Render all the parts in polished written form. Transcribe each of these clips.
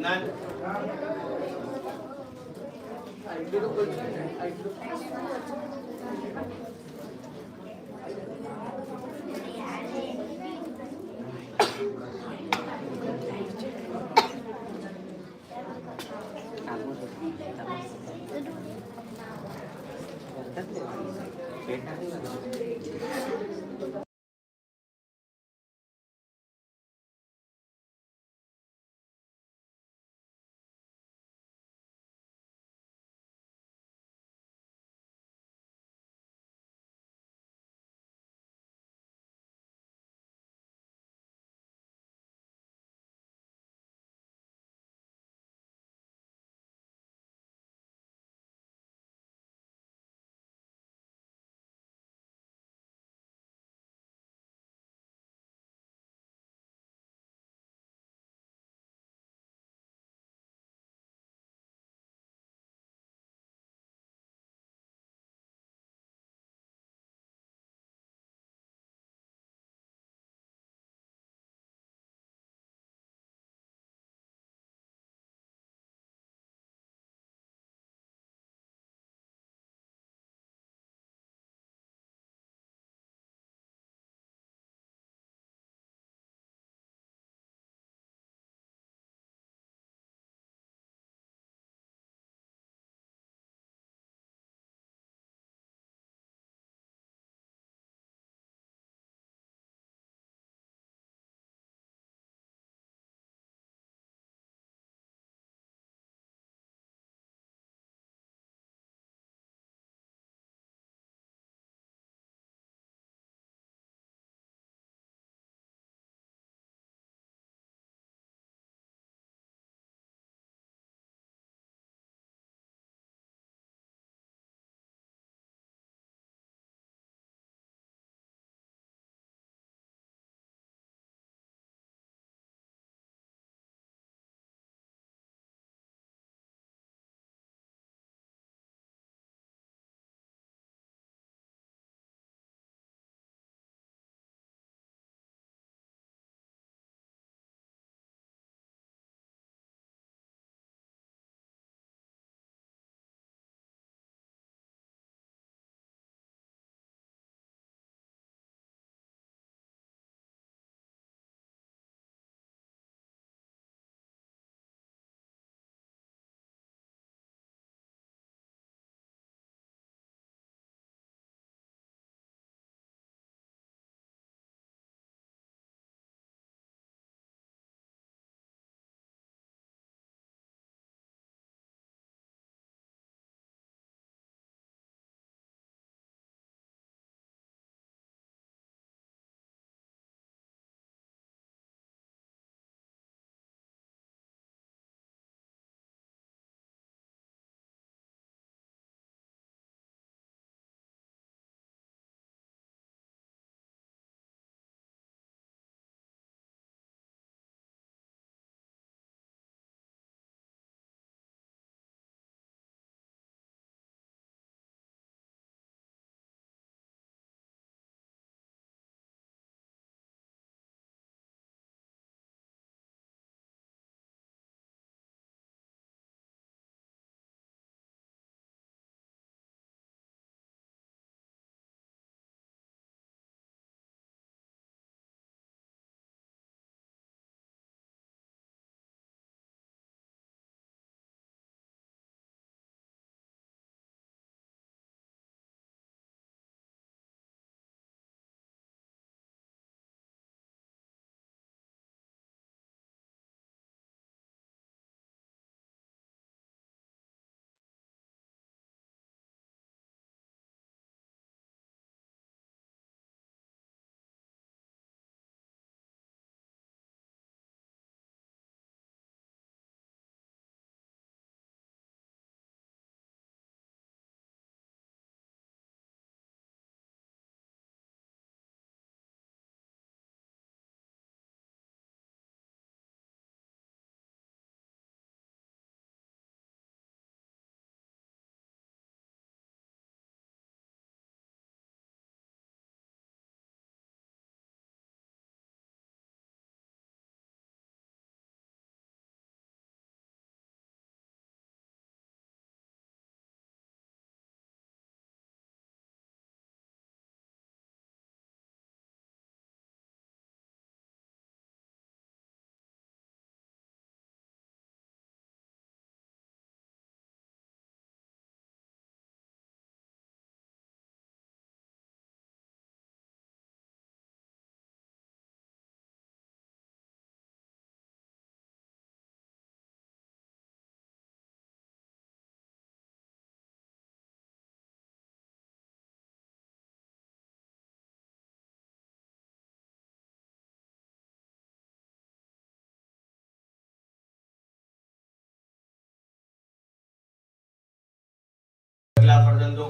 None.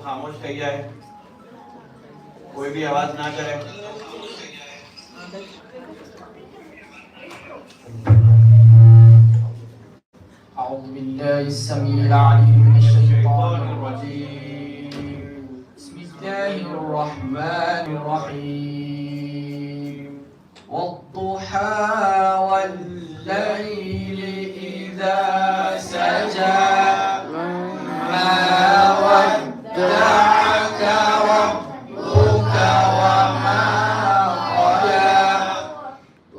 खामोश થઈ જાય, कोई भी आवाज ना करे। أعوذ بالله السميع العليم من الشيطان الرجيم. بسم الله الرحمن الرحيم. والضحى والليل إذا سجى ما ودعك ربك وما قلى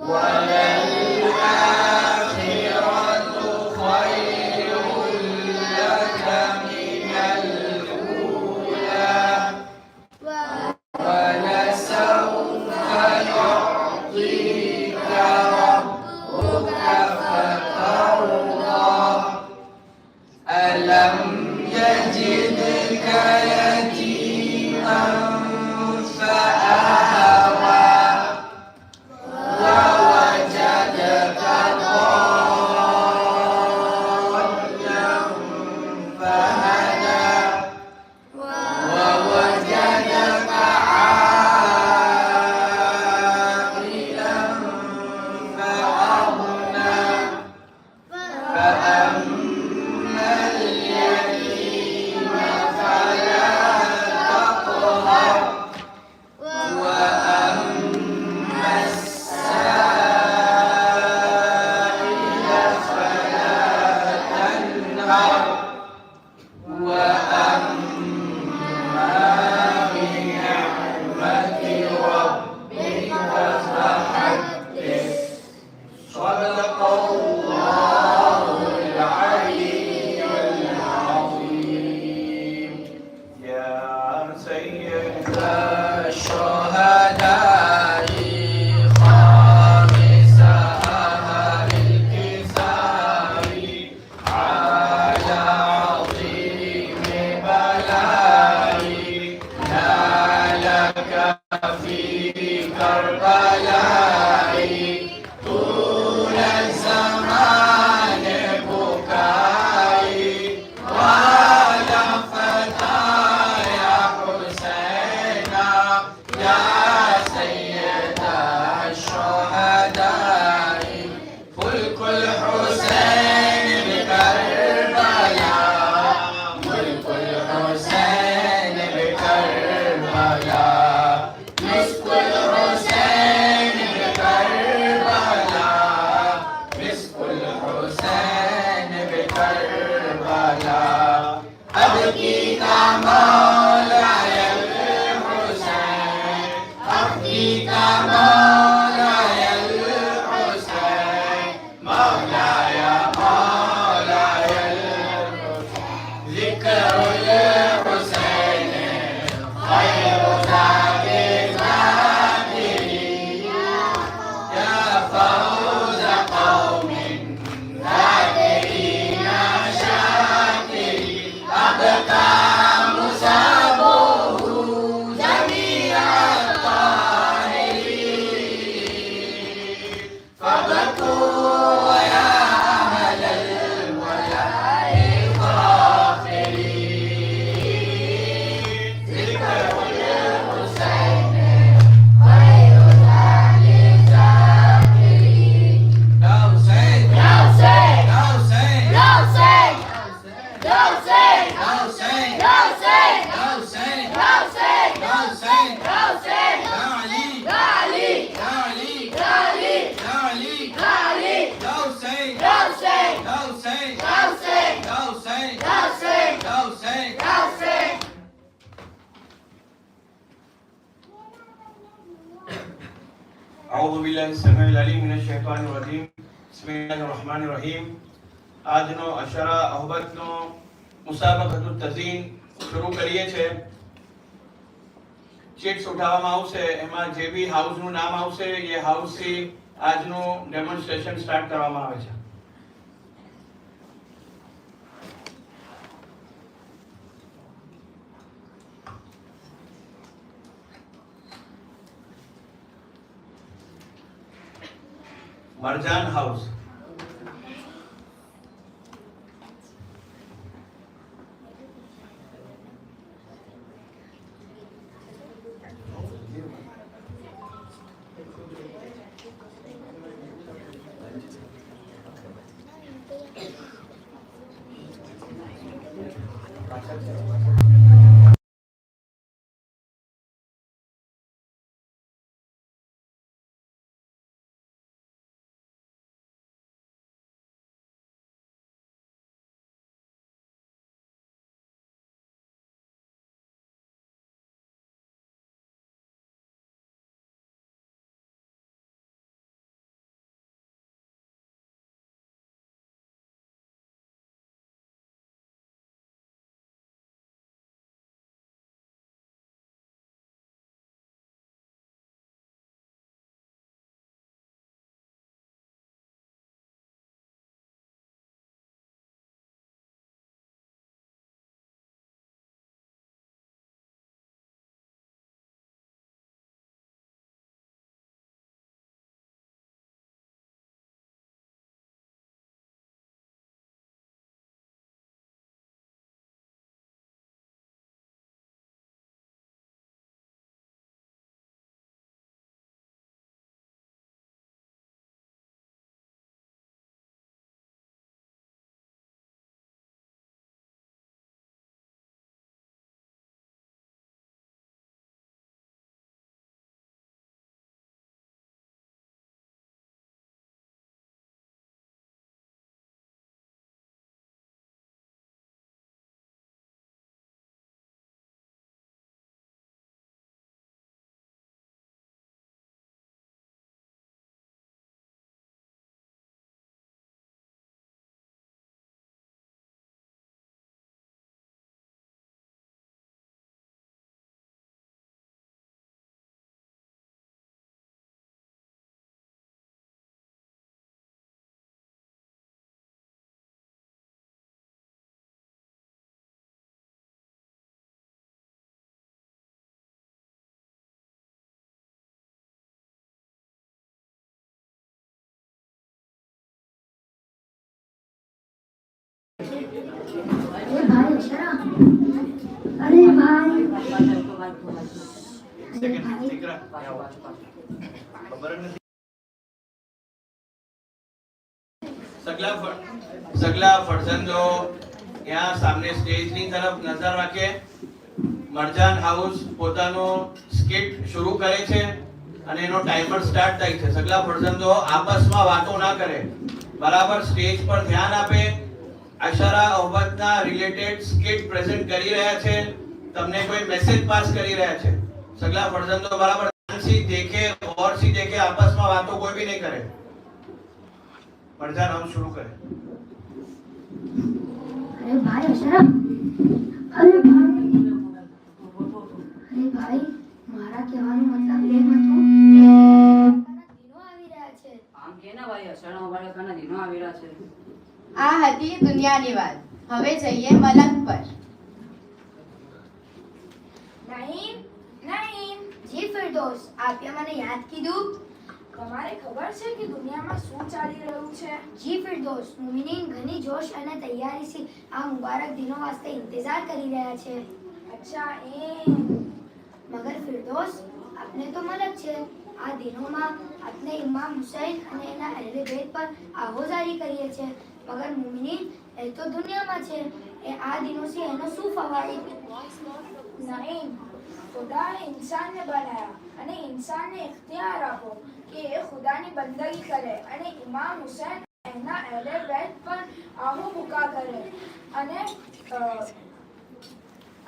وللآخرة خير لك من الأولى ولسوف يعطيك ربك فترضى ألم يجدك يتيما فآوى ووجدك ضالا فهدى ووجدك عائلا فأغنى فأما اليتيم فلا تقهر وأما السائل فلا تنهر وأما بنعمة ربك فحدث. صدق الله العلي العظيم. يا سيد الشهداء خامس أهل الكساء على عظيم بلاء نالك في كربلاء طول الزمان بكائي ولا فتايا حسينا يا سيد الشهداء فلك الحسين بكربلاء ملك الحسين بكربلاء مسك الحسين بكربلاء مسك الحسين بكربلاء أبكيك مولاي الحسين أبكيك مولاي الحسين مولاي مولاي الحسين ذكر الحسين خير ذاكرين يا فوز قوم ذاكرين شاكرين أبقى مصابه جميع الطاهرين فبكوا يا أهل الولاء غافرين ذكر الحسين خير ذاك الذاكرين يا حسين يا حسين يا حسين يا حسين يا حسين يا حسين يا حسين يا حسين يا حسين يا حسين يا حسين يا علي يا علي يا علي يا علي يا علي يا علي يا حسين يا حسين يا حسين يا حسين يا حسين يا حسين يا حسين يا حسين. أعوذ بالله السميع العليم من الشيطان الرجيم. بسم الله الرحمن الرحيم. આજનો અશરા અહબતનો મુસાબકતુત તઝીન શરૂ કરીએ છે. ચીટ્સ ઉઠાવવામાં આવશે, એમાં જે બી હાઉસનું નામ આવશે એ હાઉસથી આજનું ડેમોન્સ્ટ્રેશન સ્ટાર્ટ કરવામાં આવે છે. મરજાન હાઉસ. अरे भाई अक्षरा, अरे भाई સેકન્ડ દીકરા ખબર નથી સગલા ફરજંદો यहाँ सामने स्टेज ની તરફ નજર રાખે મરજાન હાઉસ પોતાનો સ્કિટ શરૂ કરે છે અને એનો ટાઈમર સ્ટાર્ટ થાય છે સગલા ફરજંદો આપસમાં વાતો ના કરે બરાબર સ્ટેજ પર ધ્યાન આપે અશરા અહમદના રિલેટેડ સ્કિટ પ્રેઝન્ટ કરી રહ્યા છે તમને કોઈ મેસેજ પાસ કરી રહ્યા છે સગલા ફરજંદો બરાબર ध्यान से देखे और से देखे आपस में बातों कोई भी नहीं करे मरजान हम शुरू करें अरे भाई अक्षरा, अरे भाई મારા કહેવાનો મતલબ એ હતો દિનો આવી રહ્યા છે આમ કે ને ભાઈ અષાઢ બાળકના દિનો આવી રહ્યા છે આ હતી દુનિયાની વાત હવે જઈએ મલંગ પર નહીં નહીં જી ફિરદોસ આપે મને યાદ કીધું તમારે ખબર છે કે દુનિયામાં શું ચાલી રહ્યું છે જી ફિરદોસ મુમિનીન ઘણી જોશ અને તૈયારીથી આ મુબારક દિનો વાસ્તે ઇંતજાર કરી રહ્યા છે અચ્છા મગર ફિરદોસ આપને તો મલક છે આ દિનોમાં આપણે ઇમામ હુસૈન અને એના અહેલે બેત પર આહોજારી કરીએ છે મગર મુમિનીન એ તો દુનિયામાં છે એ આ દિનોથી એનો શું ફવાઈદ નહીં ખુદાએ ઇન્સાનને બનાવ્યા અને ઇન્સાનને ઇખ્તિયાર આપો કે એ ખુદાની બંદગી કરે અને ઇમામ હુસૈન એના અહેલે બેત પર આહુ બુકા કરે અને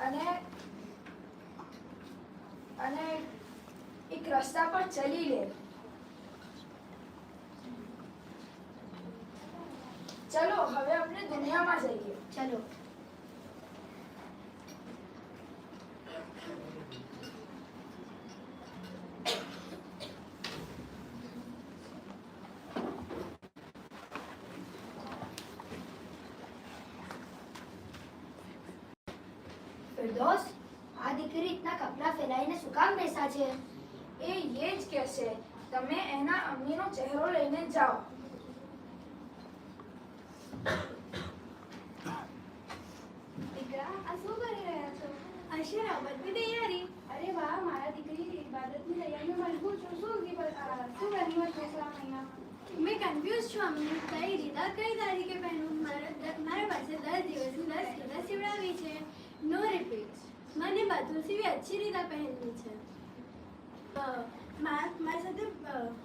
અને અને એક રસ્તા પર ચલી લે ચલો હવે આપણે દુનિયામાં જઈએ ચલો ફિરદોસ આ દીકરી ઇતના કપડા ફેલાઈને શું કામ બેસા છે એ જ કહેશે તમે એના અમ્મીનો ચહેરો લઈને જાઓ દીકરા આ શું કરી રહ્યા છો અશરા બધી તૈયારી અરે વાહ મારા દીકરી ઇબાદતની તૈયારીમાં મજબૂર છું શું ગનીમત ફેસલા મહિના મેં કન્ફ્યુઝ છું અમ્મી કઈ રીતા કઈ તારીખે પહેરું મારા પાસે 10 દિવસની 10 રજા સીવડાવી છે नो रिपीट मैंने बदल से भी अच्छी रीता पहननी છે મારી સાથે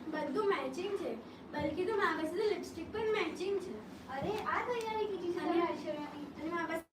બધું મેચિંગ છે બલકી તો મારા પાસે લિપસ્ટિક પણ મેચિંગ છે અરે આ તૈયારી કીધી છે તમે ઐશ્વર્યાની અને મારા પાસે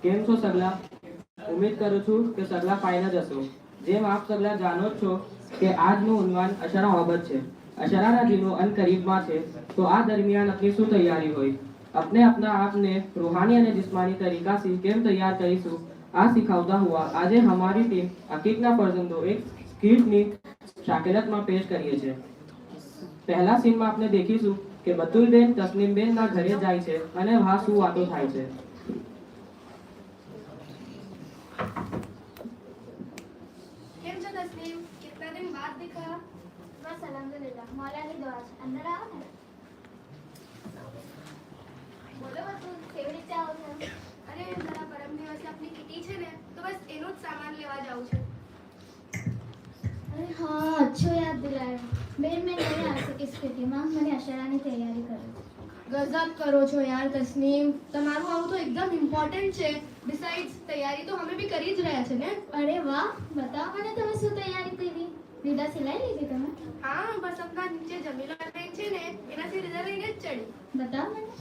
કેમ છો સગલા? ઉમ્મીદ કરું છું કે સગલા ફાઇન જ હશો. જેમ આપ સગલા જાણો જ છો કે આજનું ઉન્વાન અશરા ઓબત છે. અશરાના દિનો અંત કરીબમાં છે, તો આ દરમિયાન આપની શું તૈયારી હોય? अपने अपना आपने रूहानी અને जिस्मानी तरीका से કેમ તૈયાર કરીશું, આ શીખવતા હુઆ આજે हमारी टीम અકીકના ફરજંદો એક સ્કિટની શાકિલતમાં પેશ કરીએ છીએ. પહેલા સીનમાં આપણે દેખીશું કે બતુલબેન તસ્નીમબેનના ઘરે જાય છે અને વહાં શું વાતો થાય છે. કેમ છો તસ્લીમ? कितना दिन बाद दिखा? बस अल्हम्दुलिल्लाह, मौला की दुआ છે. અંદર આવો ને. બોલો બતુલ, કેવી રીતે આવો છો? અરે જરા પરમ દિવસે આપણી કિટી છે ને, તો બસ એનું જ સામાન લેવા જાઉં છું. अरे हाँ, अच्छो याद दिलाया. बेन मैं नहीं आ सकी स्थिति में. मैंने अशरानी तैयारी करी. ગજબ કરો છો યાર તસ્નીમ, તમારું આવું તો એકદમ ઇમ્પોર્ટન્ટ છે. બિસાઇડ્સ તૈયારી તો અમે બી કરી જ રહ્યા છે ને. अरे वाह, बताओ मैंने तुम्हें શું તૈયારી કરી? રીદા સિલાઈ લીધી તમે? હા, બસ આપણા નીચે જમીલા બેન છે ને, એનાથી રીઝા લઈને જ ચડી. बताओ मैंने.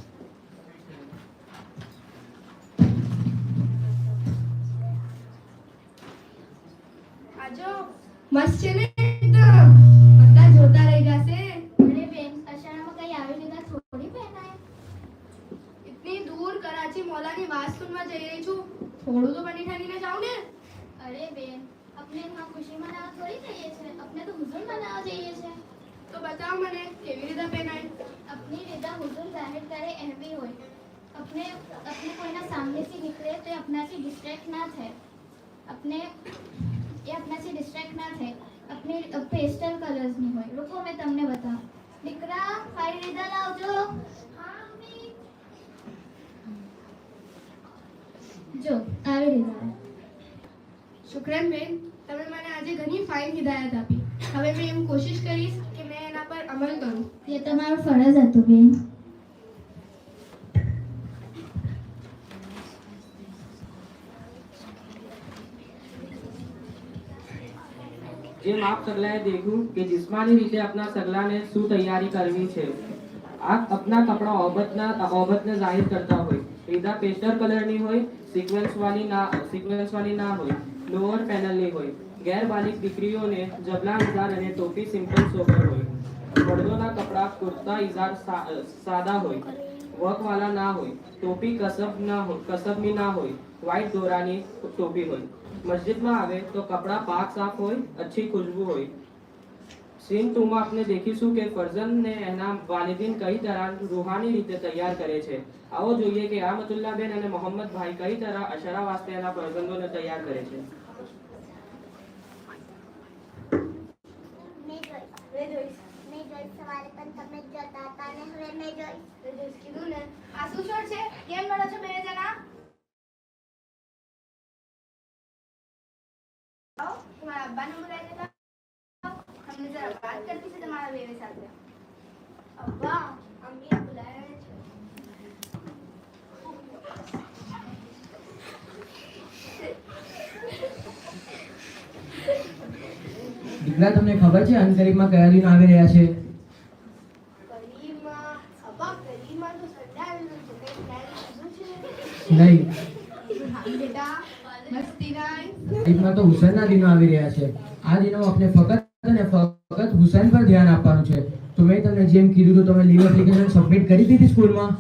આજો મસ્ત છે ને એકદમ, બધા જોતા રહી જશે. अरे बेन, अशराમાં કઈ આવી રીદા થોડી પહેનાય. इतनी दूर कराची मौलानी वाज सुनवा જઈ રહી છું, થોડું તો બની ઠાનીને જાવ ને. अरे बेन, अपने यहाँ खुशी मनावा थोड़ी चाहिए છે, अपने तो हुजूर मनावा चाहिए છે. તો બતાવ મને કેવી રીતે પહેનાય. अपनी રીદા હુજુર જાહેર કરે એમ બી હોય. अपने अपने કોઈના સામનેથી નીકળે તો એ આપણાથી ડિસ્ટ્રેક્ટ ના થાય. अपने એ આપણાથી ડિસ્ટ્રેક્ટ ના થાય. अपने પેસ્ટલ કલર્સની હોય. રૂકો મેં તમને બતાવું. દીકરા, ફાઇલ રીદા લાવજો. હા મમ્મી. જો આવી રીદા. શુક્રન બેન, તમે મને આજે ઘણી ફાઇન હિદાયત આપી. હવે મેં એમ કોશિશ કરીશ કે મેં એના પર અમલ કરું. એ તમારું ફરજ હતું બેન. જેમ આપ સગલાએ દેખ્યું કે જિસ્માની રીતે આપના સગલાને શું તૈયારી કરવી છે. આપ આપના કપડા ઓબતને જાહેર કરતા હોય. રીદા પેસ્ટલ કલરની હોય, સિક્વન્સ વાળી ના હોય, લોઅર પેનલની હોય. ગેરબાલિક દીકરીઓને જબલા ઇઝાર અને ટોપી સિમ્પલ સોબર હોય. મર્દોના કપડા કુર્તા ઇઝાર સાદા હોય, વર્કવાળા ના હોય. ટોપી કસબની ના હોય, વ્હાઇટ દોરાની ટોપી હોય. મસ્જિદમાં આવે તો કપડા પાક સાફ હોય, अच्छी खुशबू હોય. સીન 2 માં આપણે દેખીશું કે ફરજંદને એના વાલિદીન કઈ તરહ રૂહાની રીતે તૈયાર કરે છે. આવો જોઈએ કે આમતુલ્લાહ બેન અને મોહમ્મદ ભાઈ કઈ તરહ અશરા વાસ્તે એના ફરજંદોને તૈયાર કરે છે. મેં જોઈશ સવારે પણ તમે જ જતા હતા ને હવે મેં જોઈશ. કીધું ને. આ શું શોટ છે? કેમ લડો છો બે જણા? આવો, તમારા અબ્બાને બોલાવી દેતા. हमने जरा बात करती थी तुम्हारा बेबी साथ में. अब्बा, अम्मी ने बुलाया है. દીકરા, તમને ખબર છે અનકરીબમાં કયા દિન આવી રહ્યા છે? करीमा, अब्बा करीमा तो संडे आवेलो છે. કઈ પ્લાન કીધું છે? નહીં. બેટા, મસ્તી નાય. કરીબમાં તો હુસૈનના દિનો આવી રહ્યા છે. આ દિનો આપણે ફક્ત અને ફક્ત હુસૈન પર ધ્યાન આપવાનું છે. તો મેં તમને જેમ કીધું તો તમે લીવ એપ્લિકેશન સબમિટ કરી દીધી સ્કૂલમાં?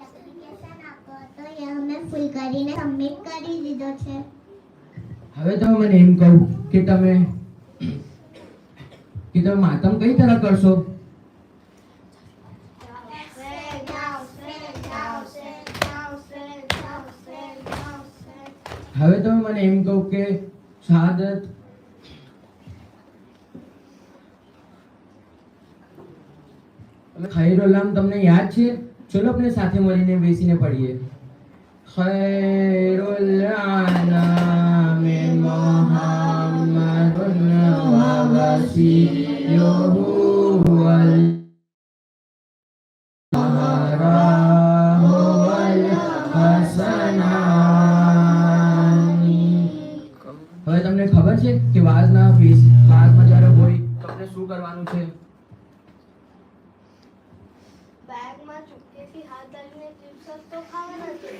એપ્લિકેશન આપો તો એ અમે ફૂલ કરીને સબમિટ કરી દીધો છે. હવે તમે મને એમ કહું કે તમે માતમ કઈ તરહ કરશો? હવે તમે મને એમ કહું કે શહાદત ખૈરુલ નામ તમને યાદ છે? ચલો આપણે સાથે મળીને બેસીને પઢીએ. ખૈરુલ અનામ મુહમ્મદુન વ વસીયુહુ વલ મહરાહુ વલ હસનાની. હવે તમને ખબર છે કે વાઝમાં જ્યારે હોય તમને શું કરવાનું છે? બેગમાં ચૂપકેથી હાથ ડાલીને ચિપ્સ તો ખાવાના છે.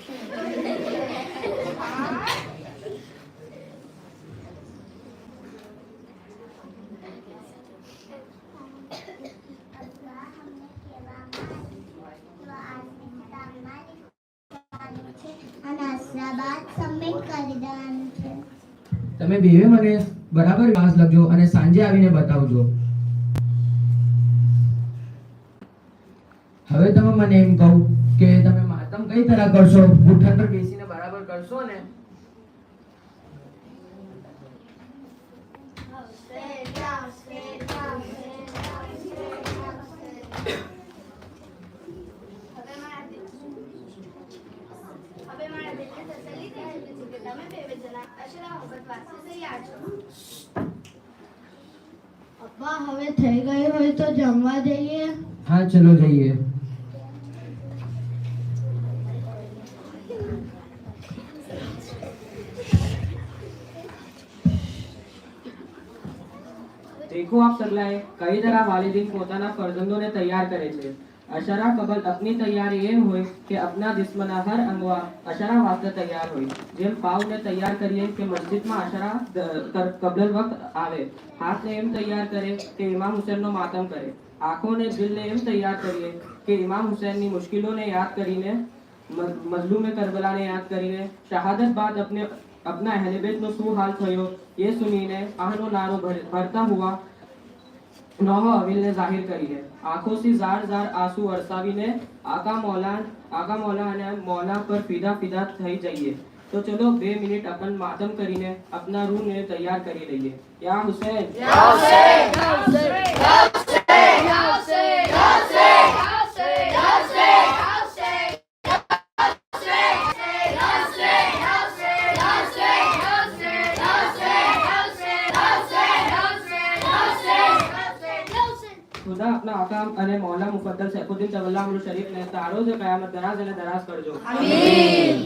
અલ્લાહ અમને કહેવામાં તો આજની કિતાબમાં લીખવાનું છે અને અસરા બાદ સબમિટ કરી દેવાનું છે. તમે બેવે મને બરાબર ક્લાસ લખજો અને સાંજે આવીને બતાવજો. હવે તમે મને એમ કહો કે તમે માતમ કઈ તરહ કરશો? ગુઠણ પર બેસીને બરાબર કરશો ને? હવે મારા દિલને તસલ્લી થઈ ચૂકી છે કે તમે બે જણા અશરા હોબત વાસ્તે તૈયાર છો. અબ્બા હવે થઈ ગયું હોય તો જમવા જઈએ. હા ચલો જઈએ. देखो आप सगलाए कई तरह वालिदीन પોતાના ફરજંદોને તૈયાર કરે છે. અશરા કબલ अपनी તૈયારી એમ હોય કે अपना जिस्मના હર અંગવા અશરા વાસ્તે તૈયાર હોય. જેમ પાવને તૈયાર કરીએ કે મસ્જિદમાં અશરા કબલ વખત આવે. હાથને એમ તૈયાર કરે કે ઇમામ હુસૈનનો માતમ કરે. આંખોને દિલને એમ તૈયાર કરીએ કે ઇમામ હુસૈનની મુશ્किलोને યાદ કરીને, મઝલૂમ કરબલાને યાદ કરીને, શહાદત બાદ अपना अहले बैत નો શું હાલ થયો એ સુનીને આહનો નારો ભરતા હુઆ નોહો અવિલને જાહેર કરીને આંખોથી ઝાર ઝાર આંસુ વરસાવીને આકા મૌલા અને મૌલા પર ફિદા થઈ જઈએ. તો ચલો 2 મિનિટ अपन માતમ કરીને अपना રૂહને તૈયાર કરી લઈએ. યા હુસૈન, યા હુસૈન, યા હુસૈન, યા હુસૈન, યા હુસૈન, યા હુસૈન, યા હુસૈન, खुदा अपना आका અને मौला मुफद्दल सैफुद्दीन तवल्लाहुल शरीफ ने तारोज क़यामत दराज અને दराज करजो. आमीन.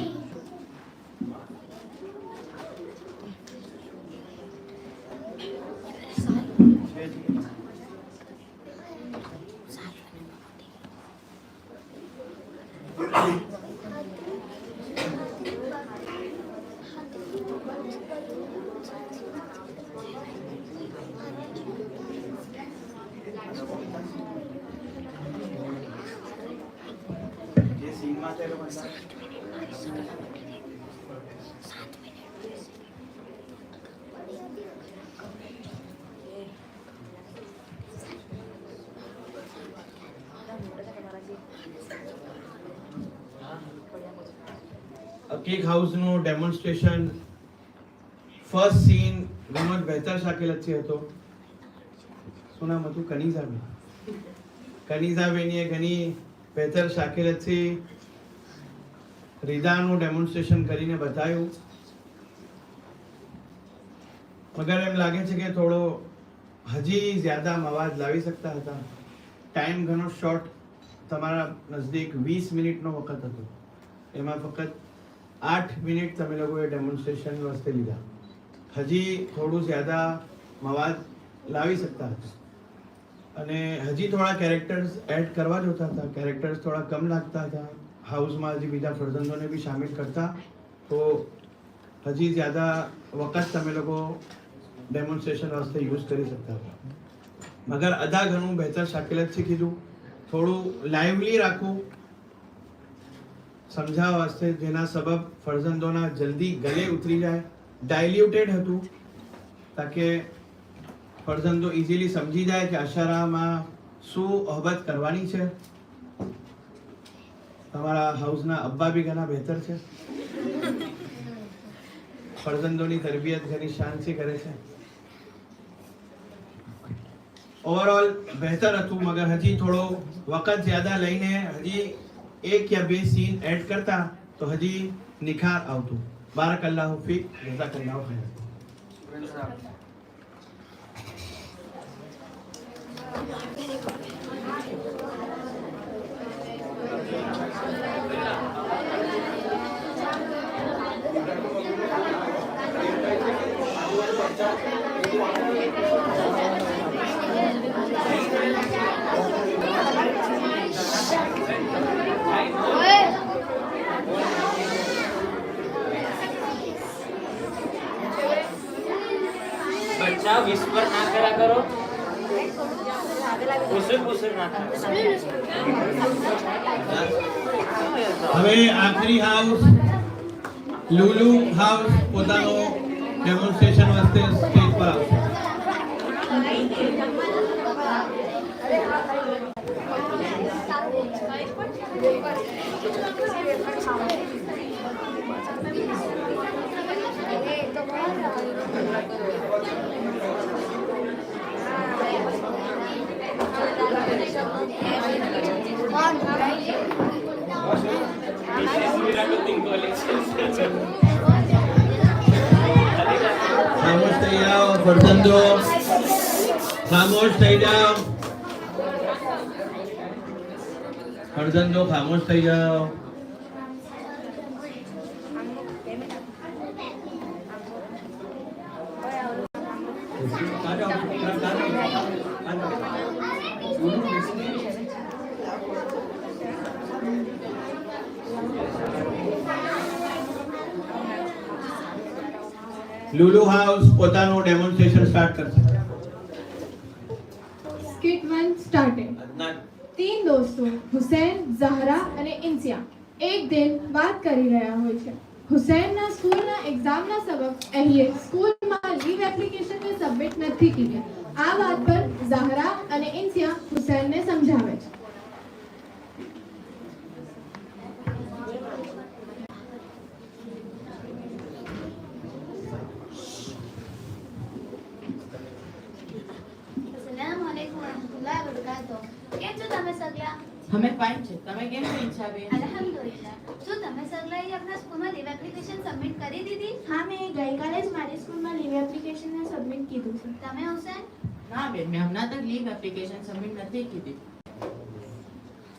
કેક હાઉસનું ડેમોન્સ્ટ્રેશન ફર્સ્ટ સીન વિનોદ બહેતર શાકિલતથી હતો. શું નામ હતું? કનીઝાબેનીએ ઘણી બહેતર શાકિલતથી રીદાનું ડેમોન્સ્ટ્રેશન કરીને બતાવ્યું. મગર એમ લાગે છે કે થોડો હજી જ્યાદા મવાદ લાવી શકતા હતા. ટાઈમ ઘણો શોર્ટ, તમારા નજદીક 20 મિનિટનો વખત હતો. એમાં ફક્ત 8 મિનિટ તમે લોકોએ ડેમોન્સ્ટ્રેશન વાસ્તે લીધા. હજી થોડું જ્યાદા મવાદ લાવી શકતા હતા અને હજી થોડા કેરેક્ટર્સ એડ કરવા જોતા હતા. કેરેક્ટર્સ થોડા કમ લાગતા હતા. હાઉસમાં હજી બીજા ફરજંદોને બી શામિલ કરતા તો હજી જ્યાદા વખત તમે લોકો ડેમોન્સ્ટ્રેશન વાસ્તે યુઝ કરી શકતા હતા. મગર અદા ઘણું બહેતર શાકિલતથી કીધું. થોડું લાઇવલી રાખવું સમજાવવા વાસ્તે, જેના સબબ ફરજંદોના જલ્દી ગલે ઉતરી જાય. ડાયલ્યુટેડ હતું તાકે ફરજંદો ઇઝીલી સમજી જાય કે અશરામાં શું અહબત કરવાની છે. તમારા હાઉસના અબ્બા બી ઘણા બહેતર છે. ફરજંદોની તરબિયત ઘણી શાનથી કરે છે. ઓવરઓલ બહેતર હતું. મગર હજી થોડો વખત જ્યાદા લઈને હજી 1 યા 2 સીન એડ કરતા તો હજી નિખાર આવતું. બારકલ્લાહુ ફીક, જઝાકલ્લાહુ ખૈર. ના વિસ્પર ના કર્યા કરો, કુસુર ના કરો. હવે આખરી હાઉસ લુલુ હાઉસ પોતાનો ડેમોન્સ્ટ્રેશન વાસ્તે સ્ટેજ પર આવશે. ખામોશ થઈ જાઓ ફરજંદો, ખામોશ થઈ જાઓ ફરજંદો, ખામોશ થઈ જાઓ. લુલુ હાઉસ પોતાનું ડેમોન્સ્ટ્રેશન સ્ટાર્ટ કરશે. Skit 1 started. 3 दोस्तों हुसैन, ઝહરા અને ઇન્સિયા એક દિન વાત કરી રહ્યા હોય છે. હુસૈનના સ્કૂલના એક્ઝામના સબબ એહીએ સ્કૂલમાં લીવ એપ્લિકેશનને સબમિટ નથી કર્યા. આ વાત પર ઝહરા અને ઇન્સિયા હુસૈનને સમજાવે છે. કેમ છો તમે સગલા? અમે ફાઇન છે. તમે કેમ છો ઈચ્છાબેન? અલ્હમ્દુલિલ્લાહ. શું તમે સગલાએ આપના સ્કૂલમાં લીવ એપ્લિકેશન સબમિટ કરી દીધી? હા, મેં ગઈકાલે જ મારી સ્કૂલમાં લીવ એપ્લિકેશનને સબમિટ કીધું છે. તમે હુસૈન? ના બેન, મેં હમણાં તક લીવ એપ્લિકેશન સબમિટ નથી કીધી.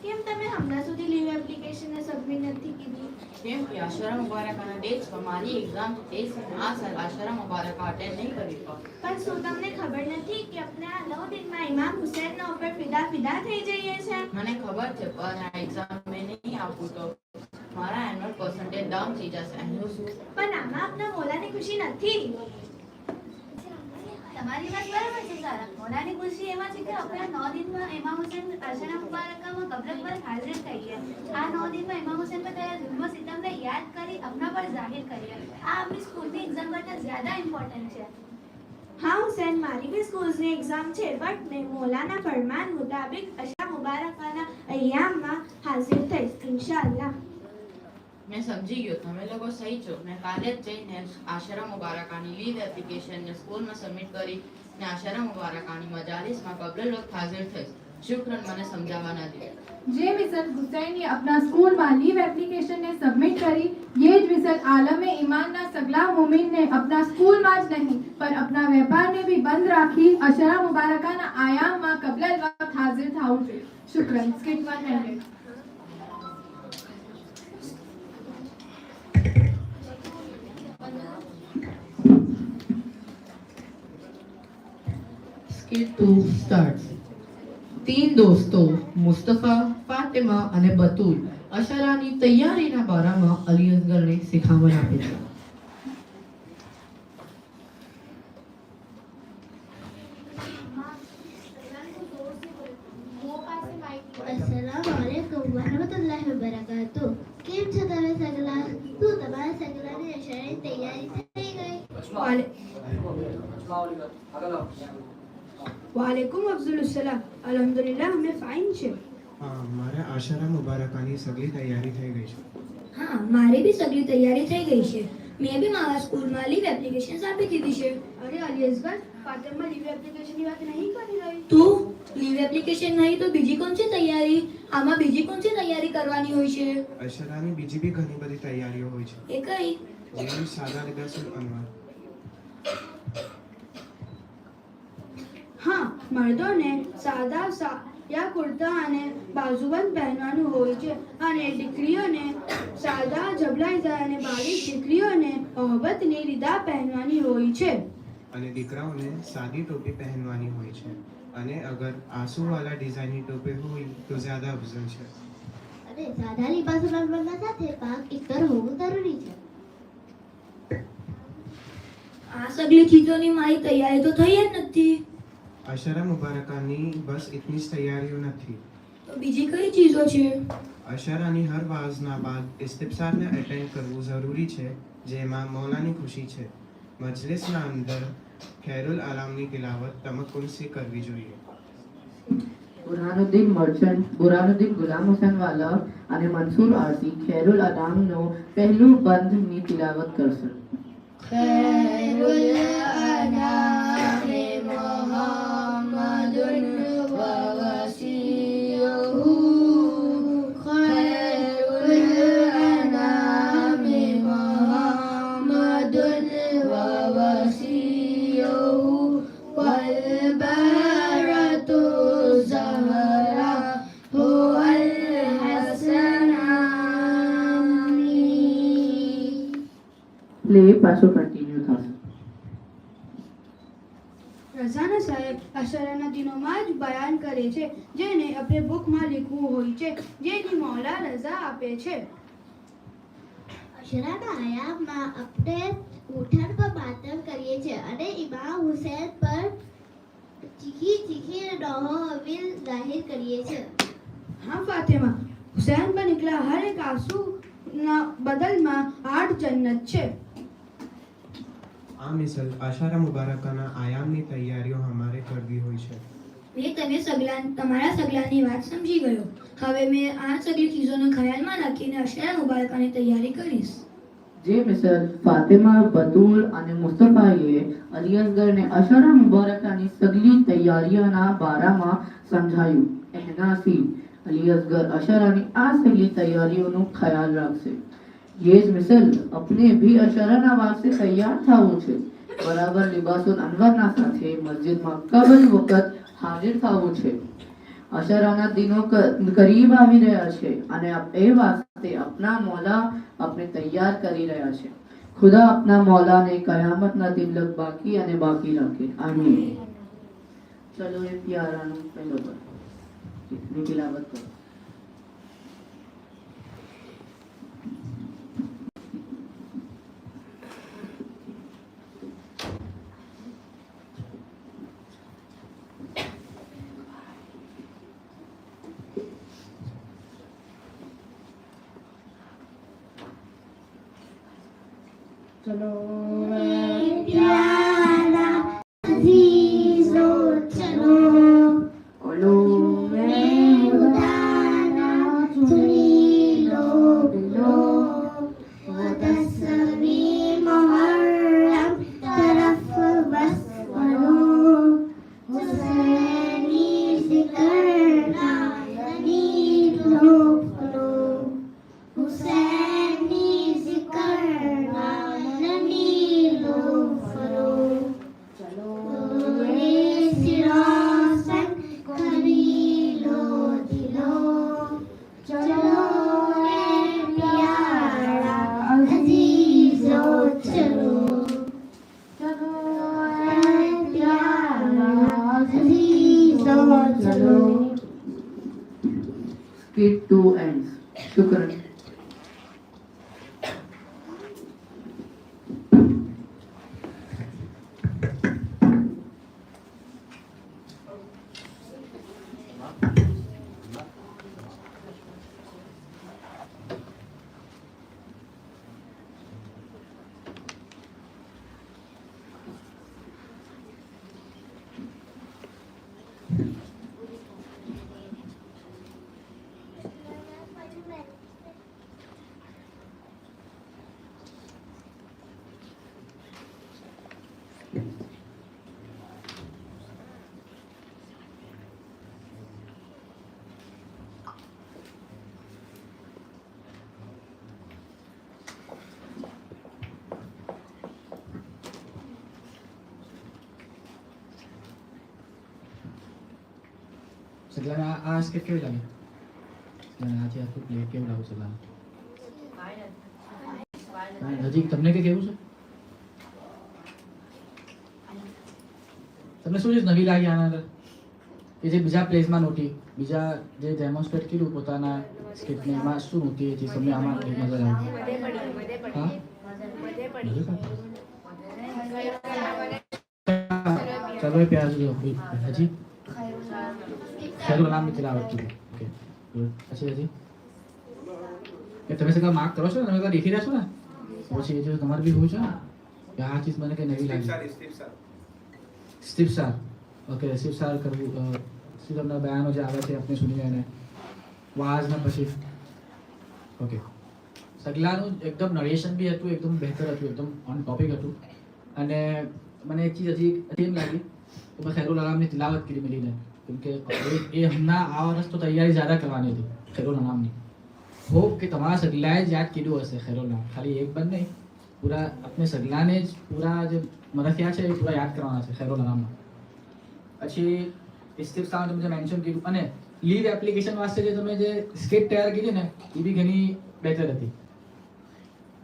કેમ તમે હમણાં સુધી લીવ એપ્લિકેશનને સબમિટ નથી કીધી? કેમ કે આશરા મુબારકાના ડેટ્સ પર મારી એક્ઝામ છે, આ સાલ આશરા મુબારકા અટેન્ડ નહીં કરી પાઉં. પણ શું તમને ખબર નથી કે આપણે આ 9 દિનમાં ઇમામ હુસૈનના ઉપર ફિદા થઈ જઈએ છે? મને ખબર છે, પણ આ એક્ઝામ મેં નહીં આપું તો મારા એન્યુઅલ પર્સન્ટેજ ડાઉન થઈ જશે. એનું શું? પણ આમાં આપના મોલાની ખુશી નથી. તમારી વાત બરાબર છે સારા. મોલાની ખુશી એમાં છે કે આપણે 9 દિનમાં ઇમામ હુસૈન આશરા મુબારકામાં કબ્ર પર હાજર થઈએ. આ 9 દિનમાં ઇમામ હુસૈન પર થયેલા જુલ્મ સિતમને યાદ કરી અપના પર જાહેર કરીએ. આ આપણી સ્કૂલની એક્ઝામ કરતાં જ્યાદા ઇમ્પોર્ટન્ટ છે. हाँ हुसैन, मारी भी स्कूल्सની એક્ઝામ છે, બટ મેં મોલાના ફરમાન મુતાબિક અશરા મુબારકાના અય્યામમાં હાજર થઈશ ઇન્શાઅલ્લાહ. મેં સમજી ગયો, તમે લોકો સહી છો. મેં કાલે જ જઈને આશરા મુબારકાની લીવ એપ્લિકેશનને સ્કૂલમાં સબમિટ કરી ને આશરા મુબારકાની મજાલિસમાં કબલ વખત હાજર થઈશ. શુક્રન મને समझावाना दिया. જે મિસલ હુસૈને अपना स्कूल में लीव एप्लीकेशन ने सबमिट करी, ये ज मिसल आलम ईमान ना सगला मोमिन ने अपना स्कूल में ज नहीं पर अपना व्यापार ने भी बंद राखी अशरा मुबारका ना आयाम में कबल वक्त हाजिर थाऊ छे. शुक्रन. स्किट 100. Skit 2 starts. 3 दोस्तों मुस्तफा, फातिमा અને બતુલ અશરાની તૈયારીના બારામાં અલી અસગરને શીખામણ આપે છે. अस्सलामुअलैकुम वरहमतुल्लाहि वबरकातुह. કેમ છો તમે સગલા? શું તમારા સગલાની અશરાની તૈયારી થઈ ગઈ? वालेकुम अफजल सलाम. अल्हम्दुलिल्लाह हमें फाइन છે. હા, મારે આશરા મુબારકાની સગલી તૈયારી થઈ ગઈ છે. હા, મારી બી સગલી તૈયારી થઈ ગઈ છે. મેં બી મારા સ્કૂલમાં લીવ એપ્લિકેશન આપી દીધી છે. અરે અલી અસગર, ફાતિમા લીવ એપ્લિકેશનની વાત નહીં કરી રહી. તું લીવ એપ્લિકેશન નહીં તો બીજી કોણ છે તૈયારી? આમાં બીજી કોણ છે તૈયારી કરવાની હોય છે? અશરાની બીજી બી ઘણી બધી તૈયારીઓ હોય છે. એ કઈ? જેવી સાદા લિબાસુલ અનવાર. હા, મર્દોને સાદા યા કુર્તા અને બાજુબંધ પહેરવાનું હોય છે અને દીકરીઓને સાદા જબલાઈઝા અને બારીક દીકરીઓને મોહબ્બતની રીદા પહેરવાની હોય છે અને દીકરાઓને સાદી ટોપી પહેરવાની હોય છે અને અગર આંસુવાળા ડિઝાઇનની ટોપી હોય તો જ્યાદા અફઝલ છે. અને સાદા લિબાસુલ અનવરના સાથે પાક ઇસ્તર હોવું જરૂરી છે. આ સગલી ચીજોની મારી તૈયારી તો થઈ જ નથી. અશરા મુબારકાની બસ એટલી જ તૈયારીઓ નથી. તો બીજી કઈ ચીજો છે? અશરાની હર વાઝના બાદ ઇસ્તિફસારને અટેન્ડ કરવું જરૂરી છે, જેમાં મૌલાની ખુશી છે. મજલિસના અંદર ખૈરુલ આલામની તિલાવત તમક્કુનથી કરવી જોઈએ. બુરહાનુદ્દીન મર્ચન્ટ, બુરહાનુદ્દીન ગુલામ હુસૈન વાલા અને મંસૂર આરસી ખૈરુલ અનામનો પહેલું બંધની તિલાવત કરશે. ખૈરુલ અનામે મુહમ્મદુન વ વસીયુહુ, ખૈરુલ અનામે મુહમ્મદુન વ વસીયુહુ, વલ બરતુ ઝહરા હુવલ હસનાની. પ્લે પાછો કન્ટિન્યુ થશે. રઝાના સાહેબ અશરાના દિનોમાં જ બયાન કરે છે, જેને આપણે બુકમાં લીખવું હોય છે, જેની મૌલા રઝા આપે છે. અશરાના આયામમાં આપણે ઉઠાણ પર માતમ કરીએ છીએ અને ઇમામ હુસૈન પર ચીખી નોહો અવીલ જાહેર કરીએ છીએ. हाँ फातिमा, हुसैन पर निकला हर एक आंसू ना बदलમાં 8 जन्नत છે. આ મિસલ અશરા મુબારકાના આયામની તૈયારીઓ અમારે કરવી હોય છે. મેં તમારા સગલાની વાત સમજી ગયો. હવે મેં આ સગલી ચીજોને ખ્યાલમાં રાખીને અશરા મુબારકાની તૈયારી કરીશ. જે મિસલ ફાતિમા, બતુલ અને મુસ્તફાએ અલી અસગરને અશરા મુબારકાની સગલી તૈયારીઓના બારામાં સમજાયું. એહનાસી અલી અસગર અશરાની આ સગલી તૈયારીઓનો ખ્યાલ રાખશે. ये मिसल अपने भी अशराना वास्ते तैयार થવું છે. બરાબર લિબાસુલ અનવરના સાથે મસ્જિદમાં કબલ વખત હાજર થવું છે. અશરાના દિનો કરીબ આવી રહ્યા છે અને એ વાસ્તે अपना मौला अपने तैयार કરી રહ્યા છે. खुदा अपना मौला ने कयामत ना दिन लग बाकी અને બાકી રાખે. આમીન. ચલો એ પ્યારાનો પહેલો પર ની तिलावत કરો. चलो प्यारा अजीजो चलो खुदाना चुनी लो बिलो वदसवी मुहर्रम तरफ बस बनो हुसैनी जिक्र ननी लो फलो हुसैनी जिक्र Skit 2 ends. Shukran. Setelah skip કેવી લાગે? setelah આજે આખું પ્લે કેવું લાગે setelah? હજી તમને કે કેવું છે? તમને શું ચીજ નવી લાગી આના અંદર? કે જે બીજા પ્લેસમાં નહોતી, બીજા જે ડેમોન્સ્ટ્રેટ કર્યું પોતાના સ્ક્રિપ્ટને એમાં શું નહોતી એ ચીજ તમને આમાં નજર આવી? હા? चलो ये प्यार जो हाजी खैरुल नाम ની તિલાવત કરી ઓકે પછી હાજી એ તમે સગા માર્ક કરો છો ને તમે સગા દેખી રહ્યા છો ને પછી જો તમારે બી હોય છે ને કે આ ચીજ મને કઈ નવી લાગી સ્ટીફસાર ઓકે સ્ટીફસાર કરવું સિસ્ટમના બયાનો જે આવે છે આપણે સુની એને વાઝના પછી ઓકે સગલાનું એકદમ નરેશન બી હતું એકદમ બહેતર હતું એકદમ ઓન ટોપિક હતું અને મને એક ચીજ હજી એમ લાગી તો મેં ખૈરુલ આલામની તિલાવત કરી મળીને કેમકે એ હમણાં આ વર્ષ તો તૈયારી જ્યાદા કરવાની હતી ખૈરુલ આલામની હોપ કે તમારા સગલાએ જ યાદ કીધું હશે ખૈરુલ આલામ ખાલી એક બંધ નહીં પૂરા આપણે સગલાને જ પૂરા જે મરથિયા છે એ પૂરા યાદ કરવાના છે ખૈરુલ આલામમાં પછી ઇસ્તિફસામાં તમે જે મેન્શન કર્યું અને લીવ એપ્લિકેશન વાસ્તે જે તમે જે સ્કેટ તૈયાર કરી ને એ બી ઘણી બહેતર હતી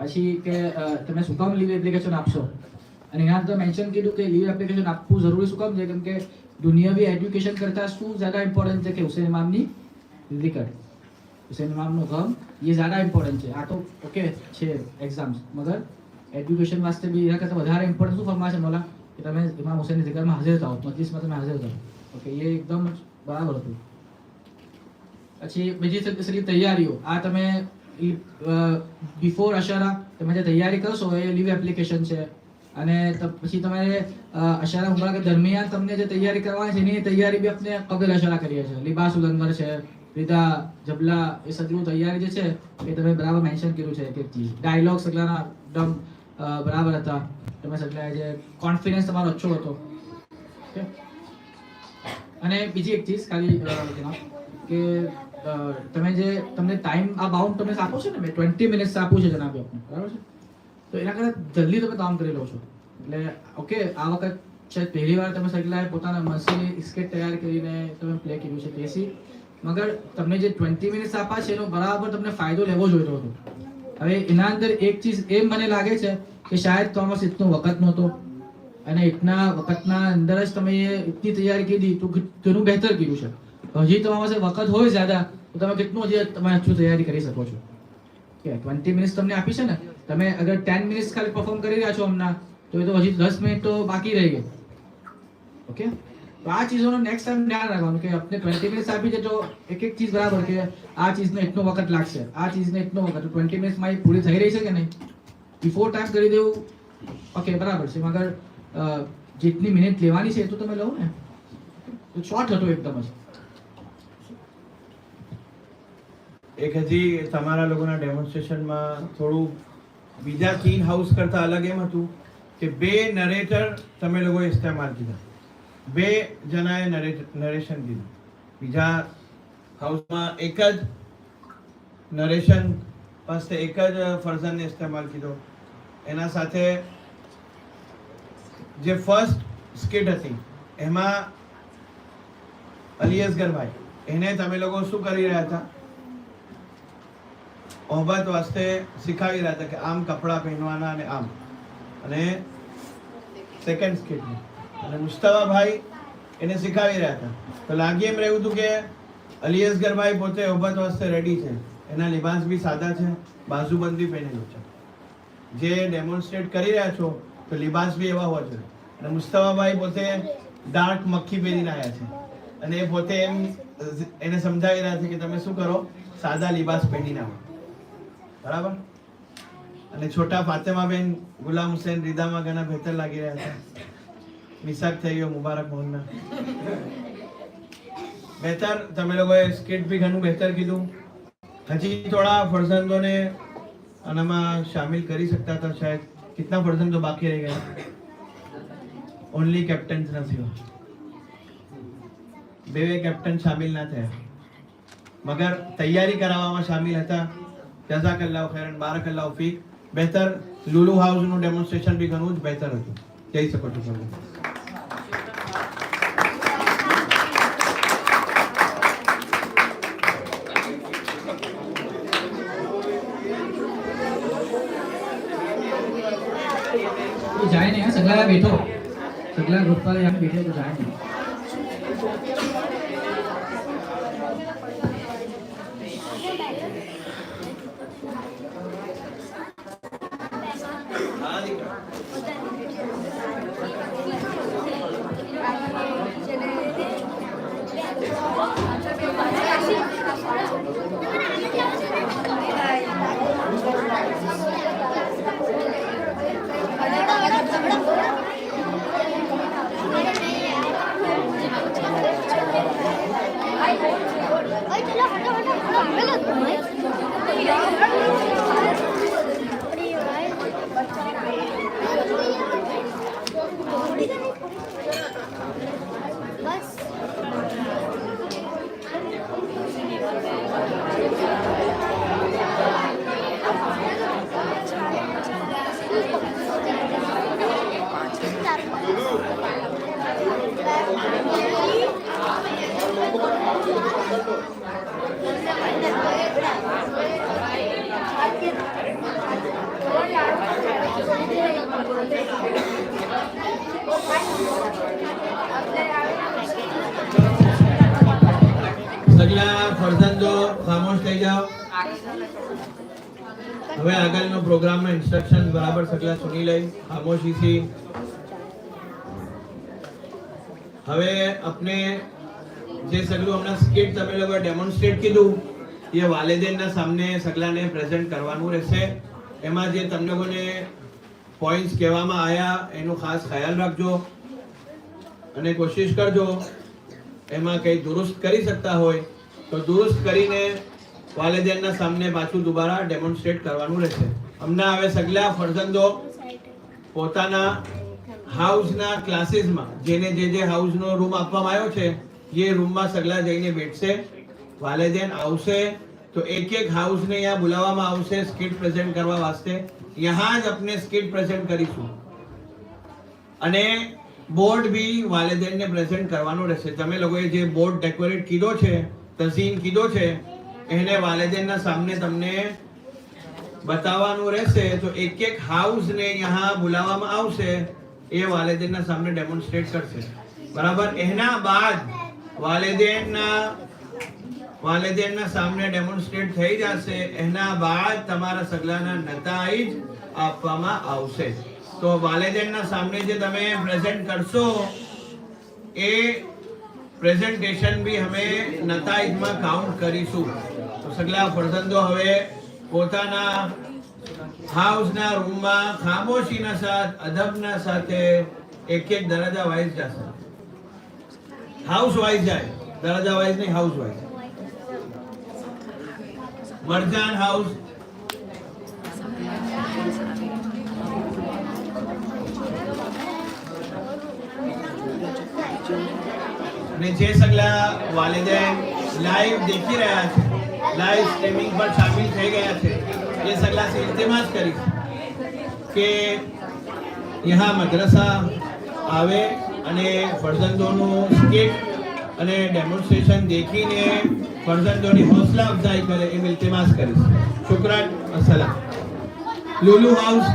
પછી કે તમે શું કામ લીવ એપ્લિકેશન આપશો અને यहाँ तो मेंशन કીધું કે લીવ એપ્લિકેશન આપવું જરૂરી શું કામ છે કેમ કે દુનિયાવી એજ્યુકેશન કરતા શું જ્યાદા ઇમ્પોર્ટન્ટ છે કે હુસૈન ઇમામની રિકટ હુસૈન ઇમામનું ગમ ये ज़्यादा इम्पोर्टेंट છે આ તો ઓકે છે એક્ઝામ્સ મગર એજ્યુકેશન વાસ્તે બી એના કરતાં વધારે ઇમ્પોર્ટન્ટ શું ફરમાશે મોલા કે તમે ઇમામ હુસૈનની ઝિકરમાં હાજર થાઓ મજલિસમાં તમે હાજર થાઓ ઓકે એ એકદમ બરાબર હતું પછી બીજી સગલી તૈયારીઓ આ તમે બિફોર અશારા તમે જે તૈયારી કરશો એ લીવ એપ્લિકેશન છે અને પછી તમારે અશારા મુબારક દરમિયાન તમને જે તૈયારી કરવાની છે એની તૈયારી બી આપણે કબલ અશારા કરીએ છીએ લિબાસુલ અનવર છે રીદા જબલા એ સગલું તૈયારી જે છે એ તમે બરાબર મેન્શન કર્યું છે એક ચીજ ડાયલોગ સગલાના એકદમ બરાબર હતા તમે સગલા જે કોન્ફિડન્સ તમારો ઓછો હતો ઓકે અને બીજી એક ચીજ ખાલી કે તમે જે તમને ટાઈમ આ બાઉન્ડ તમે આપો છો ને મેં 20 મિનિટ્સ આપું છે જનાબ આપને બરાબર છે તો એના કરતાં જલ્દી તમે કામ કરી લો છો એટલે ઓકે આ વખત છે પહેલી વાર તમે સગલાએ પોતાના મનથી સ્કેટ તૈયાર કરીને તમે પ્લે કર્યું છે તેસી મગર તમને જે 20 મિનિટ્સ આપા છે એનો બરાબર તમને ફાયદો લેવો જોઈતો હતો હવે એના અંદર એક ચીજ એમ મને લાગે છે કે શાયદ તમારા પાસે ઇતનો વખત નહોતો અને ઇતના વખતના અંદર જ તમે ઇતની તૈયારી કરી તો ઘણું બહેતર કર્યું છે હજી તમારા પાસે વખત હોય જ્યાદા તો તમે કેટલું હજી તમે अच्छी તૈયારી કરી શકો છો કે 20 મિનિટ્સ તમને આપી છે ને તમે અગર 10 મિનિટ્સ ખાલી પરફોર્મ કરી રહ્યા છો હમણાં તો એ તો હજી 10 મિનિટ તો બાકી રહી ગઈ ઓકે તો આ ચીજોનો નેક્સ્ટ ટાઈમ ધ્યાન રાખવાનું કે આપણે 20 મિનિટ્સ આપી છે તો એક એક ચીજ બરાબર કે આ ચીજને એટલો વખત લાગશે આ ચીજને એટલો વખત 20 મિનિટ્સમાં એ પૂરી થઈ રહી છે કે નહીં બિફોર ટાઈમ કરી દેવું ઓકે બરાબર છે મગર જેટલી મિનિટ લેવાની છે એ તો તમે લો ને તો શોર્ટ હતો એકદમ જ એક હજી તમારા લોકોના ડેમોન્સ્ટ્રેશનમાં થોડું બીજા તીન હાઉસ કરતાં અલગ એમ હતું કે બે નરેટર તમે લોકોએ ઇસ્તેમાલ કીધા બે જણાએ નરેશન કીધું બીજા હાઉસમાં એક જ નરેશન પાસે એક જ ફરઝનને ઇસ્તેમાલ કીધો એના સાથે જે ફર્સ્ટ સ્કિટ હતી એમાં અલી અસગરભાઈ એને તમે લોકો શું કરી રહ્યા હતા ઓહબત વાસ્તે શીખાવી રહ્યા હતા કે આમ કપડાં પહેરવાના અને આમ અને સેકન્ડ સ્કિટમાં અને મુસ્તફાભાઈ એને શીખાવી રહ્યા હતા તો લાગી એમ રહ્યું હતું કે અલી અસગરભાઈ પોતે ઓહબત વાસ્તે રેડી છે એના લિબાસ બી સાદા છે બાજુબંધ બી પહેરેલું છે જે ડેમોન્સ્ટ્રેટ કરી રહ્યા છો તો લિબાસ બી એવા હોવા જોઈએ અને મુસ્તફાભાઈ પોતે ડાર્ક મક્ખી પહેરીને આવ્યા છે અને એ પોતે એમ એને સમજાવી રહ્યા છે કે તમે શું કરો સાદા લિબાસ પહેરીને આવો બરાબર અને છોટા ફાતેમાબેન ગુલામ હુસૈન રીદામાં ઘણા બહેતર લાગી રહ્યા છે મિસાક થઈ ગયો મુબારક મોહનના બહેતર તમે લોકોએ સ્કિટ બી ઘણું બહેતર કીધું હજી થોડા ફરજંદોને આનામાં શામિલ કરી શકતા હતા શાયદ કિતના ફરજંદો બાકી રહી ગયા ઓનલી કેપ્ટન્સ નથી બે કેપ્ટન શામિલ ના થયા મગર તૈયારી કરાવવામાં શામિલ હતા જઝાકલ્લાહુ ખૈરન બારકલ્લાહુ ફીક બહેતર લુલુ હાઉસનું ડેમોન્સ્ટ્રેશન બી ઘણું જ બહેતર હતું જઈ શકો છો તમે जाए नहीं सगला बैठो सगला ग्रुप वाले यहाँ बैठे तो जाए नहीं હવે આગળનો પ્રોગ્રામનો ઇન્સ્ટ્રક્શન બરાબર સગલા સુની લઈ ખામોશીથી. હવે આપણે જે સગલું હમણાં સ્કિટ તમે લોકોએ ડેમોન્સ્ટ્રેટ કીધું એ વાલિદેનના સામે સગલાને પ્રેઝન્ટ કરવાનું રહેશે. એમાં જે તમને લોકોને પોઈન્ટ્સ કહેવામાં આવ્યા એનો ખાસ ખ્યાલ રાખજો અને કોશિશ કરજો એમાં કંઈ દુરુસ્ત કરી શકતા હોય તો દુરુસ્ત કરીને વાલિદેનના સામે પાછું દુબારા ડેમોન્સ્ટ્રેટ કરવાનું રહેશે. હમણાં હવે સગલા ફરજંદો પોતાના હાઉસના ક્લાસીસમાં જેને જે હાઉસનો રૂમ આપવામાં આવ્યો છે એ રૂમમાં સગલા જઈને બેઠશે. વાલિદેન આવશે તો એક હાઉસને यहाँ बुलावવામાં આવશે સ્કિટ પ્રેઝન્ટ કરવા વાસ્તે. यहाँ જ આપણે સ્કિટ પ્રેઝન્ટ કરીશું અને બોર્ડ બી વાલિદેનને પ્રેઝન્ટ કરવાનો રહેશે. તમે લોકોએ જે બોર્ડ ડેકોરેટ કીધો છે, તઝીન કીધો છે, એને વાલિદેનના સામે તમને બતાવવાનું રહેશે. તો એક હાઉસને यहाँ बुलावવામાં આવશે એ વાલિદેનના સામે ડેમોન્સ્ટ્રેટ કરશે. બરાબર. એના બાદ વાલિદેનના સામે ડેમોન્સ્ટ્રેટ થઈ જશે. એના બાદ તમારા સગલાના નતાઈજ આપવામાં આવશે. તો વાલિદેનના સામે જે તમે પ્રેઝન્ટ કરશો એ પ્રેઝન્ટેશન બી અમે નતાઈજમાં કાઉન્ટ કરીશું. તો સગલા ફરજંદો હવે પોતાના હાઉસના રૂમમાં ખામોશીના સાથ અદબના સાથે એક દરજ્જા વાઇઝ જશે. હાઉસ વાઇઝ જાય, દરજ્જા વાઇઝ નહીં, હાઉસ વાઇઝ. મરજાન હાઉસ, અને જે સગલા વાલિદેન લાઈવ દેખી રહ્યા છે, લાઈવ સ્ટ્રીમિંગ પર શામિલ થઈ ગયા છે, એ સગલા से इल्तिमास કરીશ કે यहाँ મદ્રસા આવે અને ફરજંદોનું સ્કિટ અને ડેમોન્સ્ટ્રેશન દેખીને ફરજંદોની હौसला અફઝાઈ કરે એમ ઇલ્તિમાસ કરીશ. શુક્રાન. અસલામ. Lulu house,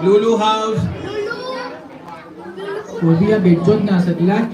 Lulu house. वो भी अब बेचो ना सकला